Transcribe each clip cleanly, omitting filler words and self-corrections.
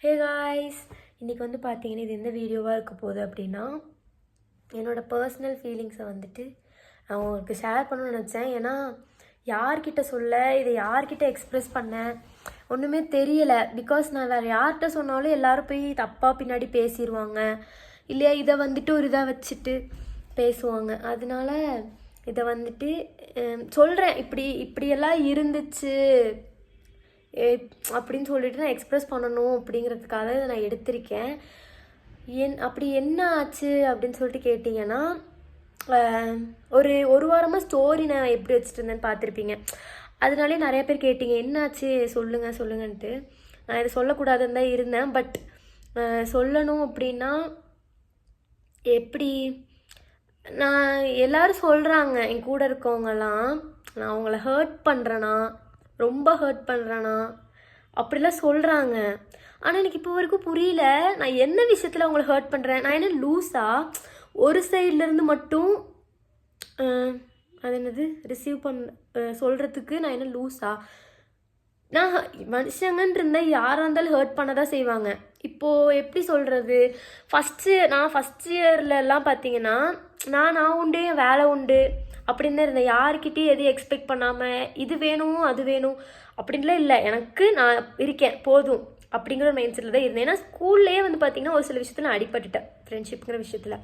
Hey guys, இன்றைக்கி வந்து பார்த்தீங்கன்னா இது எந்த வீடியோவாக இருக்க போகுது அப்படின்னா என்னோடய பர்சனல் ஃபீலிங்ஸை வந்துட்டு நான் உங்களுக்கு ஷேர் பண்ணணும்னு நினச்சேன். ஏன்னா யார்கிட்ட சொல்ல, இதை யார்கிட்ட எக்ஸ்ப்ரெஸ் பண்ண ஒன்றுமே தெரியலை. பிகாஸ் நான் வேறு யார்கிட்ட சொன்னாலும் எல்லோரும் போய் தப்பாக பின்னாடி பேசிடுவாங்க, இல்லையா இதை வந்துட்டு ஒரு இதாக வச்சுட்டு பேசுவாங்க. அதனால இதை வந்துட்டு சொல்கிறேன். இப்படியெல்லாம் இருந்துச்சு அப்படின்னு சொல்லிட்டு நான் எக்ஸ்ப்ரெஸ் பண்ணணும் அப்படிங்கிறதுக்காக இதை நான் எடுத்திருக்கேன். அப்படி என்ன ஆச்சு அப்படின்னு சொல்லிட்டு கேட்டிங்கன்னா, ஒரு வாரமாக ஸ்டோரி நான் எப்படி வச்சுட்டு இருந்தேன்னு பார்த்துருப்பீங்க. அதனாலே நிறைய பேர் கேட்டிங்க என்னாச்சு சொல்லுங்கன்ட்டு. நான் இதை சொல்லக்கூடாதுன்னு தான் இருந்தேன். பட் சொல்லணும் அப்படின்னா எப்படி, நான் எல்லோரும் சொல்கிறாங்க, என் கூட இருக்கவங்கலாம் நான் அவங்கள ஹர்ட் பண்ணுறேன்னா, ரொம்ப ஹர்ட் பண்ணுறானா அப்படிலாம் சொல்கிறாங்க. ஆனால் எனக்கு இப்போ வரைக்கும் புரியல, நான் என்ன விஷயத்தில் அவங்கள ஹர்ட் பண்ணுறேன். நான் என்ன லூஸா? ஒரு சைட்லேருந்து மட்டும் அது என்னது ரிசீவ் சொல்கிறதுக்கு நான் என்ன லூஸா? நான் மனுஷங்கன்னு இருந்தால் யாராக இருந்தாலும் ஹர்ட் பண்ண தான் செய்வாங்க. இப்போது எப்படி சொல்கிறது, நான் ஃபஸ்ட் இயர்லலாம் பார்த்தீங்கன்னா நான் உண்டு, என் வேலை உண்டு அப்படின்னு தான் இருந்தேன். யார்கிட்டையும் எதையும் எக்ஸ்பெக்ட் பண்ணாமல் இது வேணும் அது வேணும் அப்படின்லாம் இல்லை. எனக்கு நான் இருக்கேன் போதும் அப்படிங்கிற ஒரு மைண்ட் செட்டில் தான் இருந்தேன். ஏன்னா ஸ்கூல்லேயே வந்து பார்த்திங்கன்னா ஒரு சில விஷயத்தில் நான் அடிபட்டுட்டேன், ஃப்ரெண்ட்ஷிப்புங்கிற விஷயத்தில்.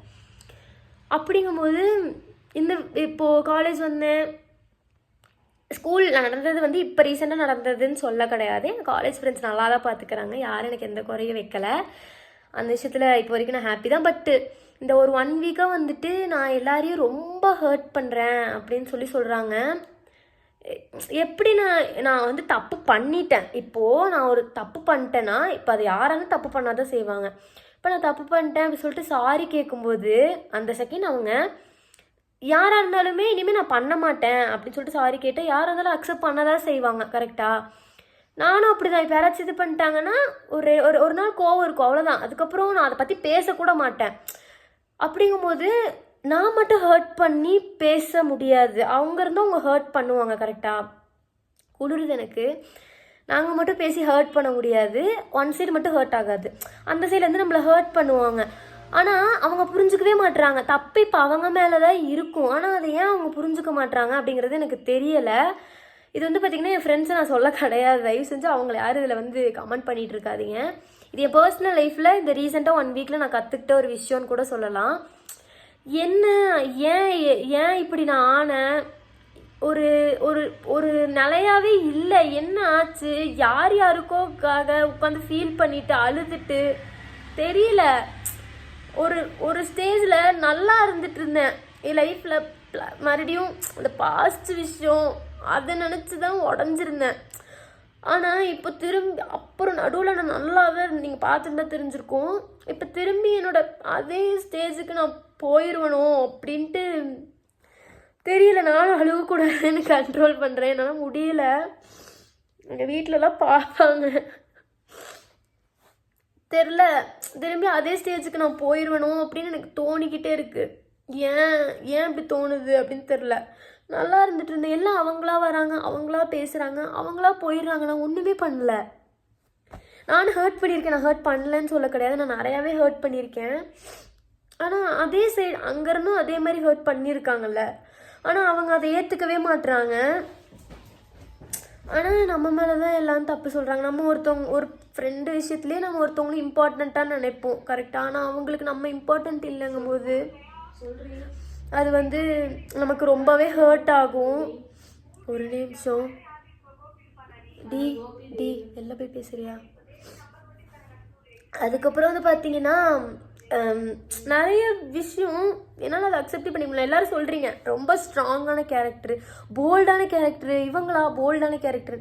அப்படிங்கும்போது இப்போது காலேஜ் வந்தேன். ஸ்கூல் நடந்தது வந்து இப்போ ரீசெண்டாக நடந்ததுன்னு சொல்ல கிடையாது. என் காலேஜ் ஃப்ரெண்ட்ஸ் நல்லா தான் பார்த்துக்கிறாங்க, யாரும் எனக்கு எந்த குறையும் வைக்கலை. அந்த விஷயத்தில் இப்போ வரைக்கும் நான் ஹாப்பி தான். பட்டு இந்த ஒரு 1 வீக்காக வந்துட்டு நான் எல்லாரையும் ரொம்ப ஹர்ட் பண்ணுறேன் அப்படின்னு சொல்கிறாங்க. எப்படி நான் வந்து தப்பு பண்ணிட்டேன். இப்போது நான் ஒரு தப்பு பண்ணிட்டேன்னா இப்போ அது யாராலும் தப்பு பண்ணாதான் செய்வாங்க. இப்போ நான் தப்பு பண்ணிட்டேன் அப்படி சொல்லிட்டு சாரி கேட்கும்போது அந்த செகண்ட் அவங்க யாராக இருந்தாலுமே இனிமேல் நான் பண்ண மாட்டேன் அப்படின்னு சொல்லிட்டு சாரி கேட்டால் யாராக இருந்தாலும் அக்செப்ட் பண்ணதான் செய்வாங்க. கரெக்டாக? நானும் அப்படி தான். இப்போ யாராச்சும் இது பண்ணிட்டாங்கன்னா ஒரு நாள் கோவம் இருக்கும், அவ்வளோதான். அதுக்கப்புறம் நான் அதை பற்றி பேசக்கூட மாட்டேன். அப்படிங்கும்போது நான் மட்டும் ஹர்ட் பண்ணி பேச முடியாது, அவங்க இருந்தும் அவங்க ஹர்ட் பண்ணுவாங்க. கரெக்டாக? குளிருது எனக்கு. நாங்கள் மட்டும் பேசி ஹர்ட் பண்ண முடியாது, ஒன் சைடு மட்டும் ஹர்ட் ஆகாது, அந்த சைட்லேருந்து நம்மளை ஹர்ட் பண்ணுவாங்க. ஆனால் அவங்க புரிஞ்சுக்கவே மாட்டுறாங்க. தப்பு இப்போ அவங்க மேலே தான் இருக்கும், ஆனால் அதை ஏன் அவங்க புரிஞ்சுக்க மாட்டுறாங்க அப்படிங்கிறது எனக்கு தெரியலை. இது வந்து பார்த்திங்கன்னா என் ஃப்ரெண்ட்ஸை நான் சொல்ல கிடையாது, தயவு செஞ்சு அவங்கள யாரும் இதில் வந்து கமெண்ட் பண்ணிகிட்டு இருக்காதீங்க. இது என் பர்சனல் லைஃப்பில் இந்த ரீசெண்டாக 1 வீக்கில் நான் கற்றுக்கிட்ட ஒரு விஷயம்னு கூட சொல்லலாம். என்ன ஏன் இப்படி நான் ஆனேன், ஒரு ஒரு ஒரு நிலையாவே இல்லை. என்ன ஆச்சு, யாருக்கோக்காக உட்காந்து ஃபீல் பண்ணிட்டு அழுதுட்டு தெரியல. ஒரு ஸ்டேஜில் நல்லா இருந்துட்டு இருந்தேன் என் லைஃப்பில். மறுபடியும் அந்த பாஸ்ட் விஷயம் அதை நினச்சி தான் உடஞ்சிருந்தேன். ஆனால் இப்போ திரும்பி அப்புறம் நடுவில் நான் நல்லாவே நீங்கள் பார்த்துருந்தா தெரிஞ்சிருக்கும். இப்போ திரும்பி என்னோட அதே ஸ்டேஜுக்கு நான் போயிடுவணும் அப்படின்ட்டு தெரியல. நானும் அழுவக்கூடாதுன்னு கண்ட்ரோல் பண்ணுறேன், என்னால் முடியல. எங்கள் வீட்டிலலாம் பார்ப்பாங்க, தெரில. திரும்பி அதே ஸ்டேஜுக்கு நான் போயிடுவணும் அப்படின்னு எனக்கு தோணிக்கிட்டே இருக்குது. ஏன் இப்படி தோணுது அப்படின்னு தெரில. நல்லா இருந்துட்டு இருந்தேன். எல்லாம் அவங்களா வராங்க, அவங்களா பேசுகிறாங்க, அவங்களா போயிடுறாங்க. நான் ஒன்றுமே பண்ணல. நானும் ஹர்ட் பண்ணியிருக்கேன், நான் ஹர்ட் பண்ணலன்னு சொல்ல கிடையாது, நான் நிறையாவே ஹர்ட் பண்ணியிருக்கேன். ஆனால் அதே சைடு அங்கேருந்தும் அதே மாதிரி ஹர்ட் பண்ணியிருக்காங்கல்ல, ஆனால் அவங்க அதை ஏற்றுக்கவே மாட்டுறாங்க. ஆனால் நம்ம மேலே தான் எல்லாம் தப்பு சொல்கிறாங்க. நம்ம ஒரு ஃப்ரெண்டு விஷயத்துலேயே நம்ம ஒருத்தவங்களும் இம்பார்ட்டண்ட்டாக நினைப்போம். கரெக்டாக? ஆனால் அவங்களுக்கு நம்ம இம்பார்ட்டண்ட் இல்லைங்கும் போது அது வந்து நமக்கு ரொம்பவே ஹர்ட் ஆகும். ஒரு நிமிஷம் டி வெளில போய் பேசுறியா? அதுக்கப்புறம் வந்து பார்த்தீங்கன்னா நிறைய விஷயம் என்னால் அதை அக்செப்ட் பண்ணி முடியல. எல்லோரும் சொல்கிறீங்க ரொம்ப ஸ்ட்ராங்கான கேரக்டரு, போல்டான கேரக்டரு, இவங்களா போல்டான கேரக்டர்.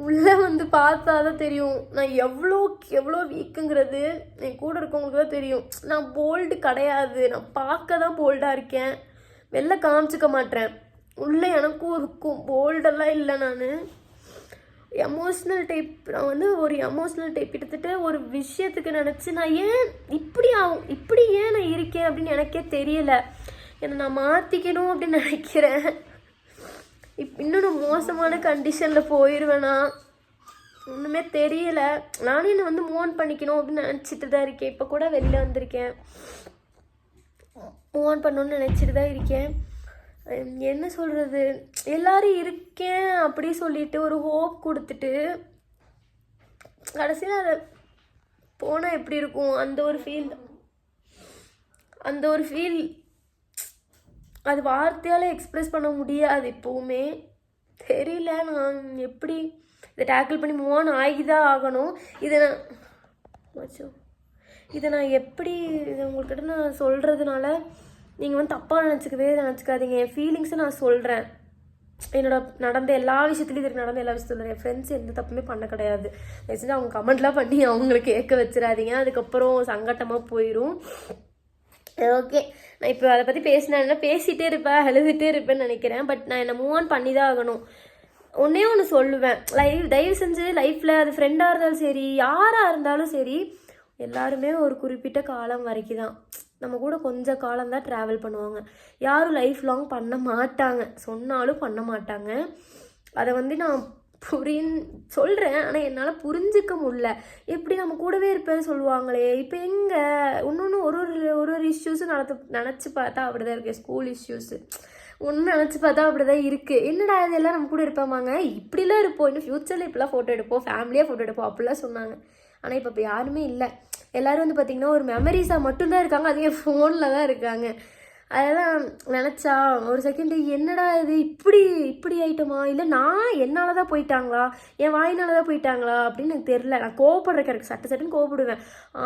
உள்ளே வந்து பார்த்தா தான் தெரியும் நான் எவ்வளோ வீக்குங்கிறது. என் கூட இருக்கவங்களுக்கு தான் தெரியும். நான் போல்டு கிடையாது, நான் பார்க்க தான் போல்டாக இருக்கேன், வெளில காமிச்சிக்க மாட்டேன். உள்ளே எனக்கும் இருக்கும், போல்டெல்லாம் இல்லை. நான் எமோஷ்னல் டைப். நான் வந்து ஒரு எமோஷ்னல் டைப். கிட்டத்தட்ட ஒரு விஷயத்துக்கு நினச்சி நான் இப்படி ஏன் நான் இருக்கேன் அப்படின்னு எனக்கே தெரியலை. என்னை நான் மாற்றிக்கணும் அப்படின்னு நினைக்கிறேன். இன்னும் மோசமான கண்டிஷனில் போயிடுவேனா ஒன்றுமே தெரியல. நானும் என்னை வந்து மூவ் ஆன் பண்ணிக்கணும் அப்படின்னு நினச்சிட்டு தான் இருக்கேன். இப்போ கூட வெளியில் வந்திருக்கேன், மூவ் ஆன் பண்ணணும்னு நினச்சிட்டு தான் இருக்கேன். என்ன சொல்கிறது, எல்லோரும் இருக்கேன் அப்படி சொல்லிட்டு ஒரு ஹோப் கொடுத்துட்டு கடைசியில் அதை போனால் எப்படி இருக்கும் அந்த ஒரு ஃபீல் அது வார்த்தையால் எக்ஸ்ப்ரெஸ் பண்ண முடியாது இப்போவுமே. தெரியல நான் எப்படி இதை டேக்கிள் பண்ணி மூவ் ஆன் ஆகி தான் ஆகணும். இதை நான் எப்படி உங்கள்கிட்ட நான் சொல்கிறதுனால நீங்கள் வந்து தப்பாக நினச்சிக்காதீங்க. என் ஃபீலிங்ஸை நான் சொல்கிறேன். என்னோட நடந்த எல்லா விஷயத்துலையும் இதுக்கு நடந்த எல்லா விஷயத்துலையும் என் ஃப்ரெண்ட்ஸ் எந்த தப்புமே பண்ண கிடையாது. தயவுசெஞ்சு அவங்க கமெண்ட்லாம் பண்ணி அவங்கள கேட்க வச்சிடாதீங்க, அதுக்கப்புறம் சங்கட்டமாக போயிடும். ஓகே, நான் இப்போ அதை பற்றி பேசினேன்னா பேசிகிட்டே இருப்பேன், அழுதுகிட்டே இருப்பேன்னு நினைக்கிறேன். பட் நான் என்னை மூவ் ஆன் பண்ணி தான் ஆகணும். ஒன்றே ஒன்று சொல்லுவேன், தயவு செஞ்சு லைஃப்பில் அது ஃப்ரெண்டாக இருந்தாலும் சரி, யாராக இருந்தாலும் சரி, எல்லாருமே ஒரு குறிப்பிட்ட காலம் வரைக்கும் தான் நம்ம கூட கொஞ்சம் காலம்தான் ட்ராவல் பண்ணுவாங்க. யாரும் லைஃப் லாங் பண்ண மாட்டாங்க, சொன்னாலும் பண்ண மாட்டாங்க. அதை வந்து நான் சொல்கிறேன், ஆனால் என்னால் புரிஞ்சிக்க முடியல. எப்படி நம்ம கூடவே இருப்பேன்னு சொல்லுவாங்களே, இப்போ எங்கே இன்னொன்று ஒரு இஷ்யூஸும் நினச்சி பார்த்தா அப்படி தான் இருக்குது. ஸ்கூல் இஷ்யூஸு ஒன்று நினச்சி பார்த்தா அப்படி தான் இருக்குது. என்னடா இதெல்லாம் நம்ம கூட இருப்பாங்க, இப்படிலாம் இருப்போம், இன்னும் ஃப்யூச்சரில் இப்படிலாம் ஃபோட்டோ எடுப்போம், ஃபேமிலியாக ஃபோட்டோ எடுப்போம் அப்படிலாம் சொன்னாங்க. ஆனால் இப்போ யாருமே இல்லை. எல்லோரும் வந்து பார்த்திங்கன்னா ஒரு மெமரிஸாக மட்டும்தான் இருக்காங்க, அதுவே ஃபோனில் தான் இருக்காங்க. அதெல்லாம் நினச்சா ஒரு செகண்டு என்னடா இது இப்படி ஆயிட்டோமா, இல்லை நான் என்னால் தான் போயிட்டாங்களா, என் வாயினால தான் போயிட்டாங்களா அப்படின்னு எனக்கு தெரில. நான் கோவப்படுற கேரக்டர் சட்டுன்னு கோவப்படுவேன்.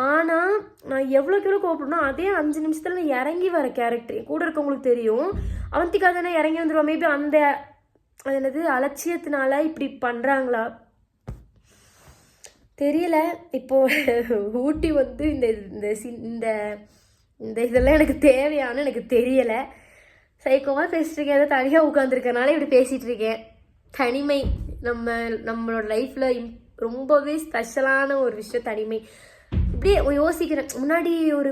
ஆனால் நான் எவ்வளோக்கு கோவப்படணும், அதே 5 நிமிஷத்தில் நான் இறங்கி வர கேரக்டர். கூட இருக்கவங்களுக்கு தெரியும், அவந்திக்கா தானே இறங்கி வந்துடுவான். மேபி அந்த அது என்னது அலட்சியத்தினால இப்படி பண்ணுறாங்களா தெரியல. இப்போது ஊட்டி வந்து இந்த இதெல்லாம் எனக்கு தேவையானு எனக்கு தெரியலை. சைக்கோவாக பேசிட்டு இருக்கேன், அதை தனியாக உட்காந்துருக்கனால இப்படி பேசிகிட்டு இருக்கேன். தனிமை நம்மளோட லைஃப்பில் ரொம்பவே ஸ்பெஷலான ஒரு விஷயம் தனிமை. இப்படியே யோசிக்கிறேன்,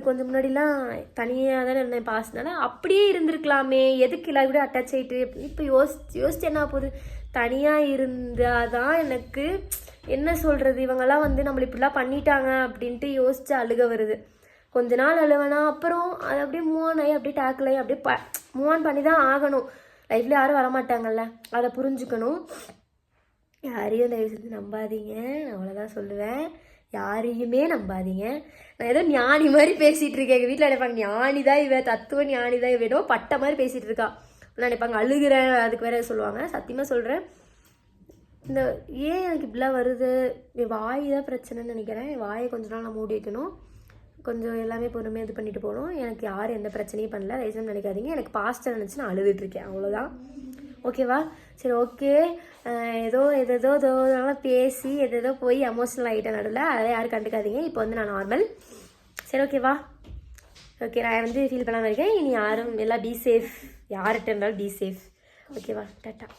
கொஞ்சம் முன்னாடிலாம் தனியாக தானே இருந்தேன் பாஸ்னால, அப்படியே இருந்திருக்கலாமே, எதுக்கு எல்லாம் கூட அட்டாச் ஆகிட்டு. இப்போ யோசிச்சு என்ன போகுது, தனியாக இருந்தால் தான் எனக்கு என்ன சொல்கிறது, இவங்கெல்லாம் வந்து நம்மளை இப்படிலாம் பண்ணிட்டாங்க அப்படின்ட்டு யோசிச்சு அழுக வருது. கொஞ்ச நாள் அழுவேனா, அப்புறம் அதை அப்படியே மூவ் ஆன் ஆகி அப்படியே டேக்கிள் ஆகி அப்படியே மூவ் ஆன் பண்ணி தான் ஆகணும். லைஃப்பில் யாரும் வரமாட்டாங்கல்ல, அதை புரிஞ்சுக்கணும். யாரையும் தயவு செஞ்சு நம்பாதீங்க, அவ்வளோதான் சொல்லுவேன். யாரையுமே நம்பாதீங்க. நான் ஏதோ ஞானி மாதிரி பேசிகிட்டு இருக்கேன். எங்கள் வீட்டில் நினைப்பாங்க ஞானி தான் இவன், தத்துவ ஞானி தான் இவன், ஏதோ பட்ட மாதிரி பேசிகிட்டு இருக்கா. நான் நினைப்பாங்க அழுகிறேன், அதுக்கு வேற சொல்லுவாங்க. சத்தியமாக சொல்கிறேன், ஏன் எனக்கு இப்படிலாம் வருது, என் வாய் தான் பிரச்சனைன்னு நினைக்கிறேன். என் வாயை கொஞ்ச நாள் நான் மூடி வைக்கணும், கொஞ்சம் எல்லாமே பொறுமையாக இது பண்ணிட்டு போகணும். எனக்கு யாரும் எந்த பிரச்சனையும் பண்ணல, ரைசன் நினைக்காதீங்க. எனக்கு பாஸ்ட்டை நினச்சி நான் அழுதுட்டுருக்கேன், அவ்வளோதான். ஓகேவா? சரி, ஓகே. ஏதோ பேசி எதோ போய் எமோஷனல் ஆகிட்டேன் நடுவில், அதை யாரும் கண்டுக்காதீங்க. இப்போ வந்து நான் நார்மல். சரி, ஓகேவா? ஓகே, நான் வந்து ஃபீல் பண்ணாமல் இருக்கேன். இனி யாரும் எல்லாம் பி சேஃப், யார்கிட்ட இருந்தாலும் பி சேஃப். ஓகேவா? டாட்டா.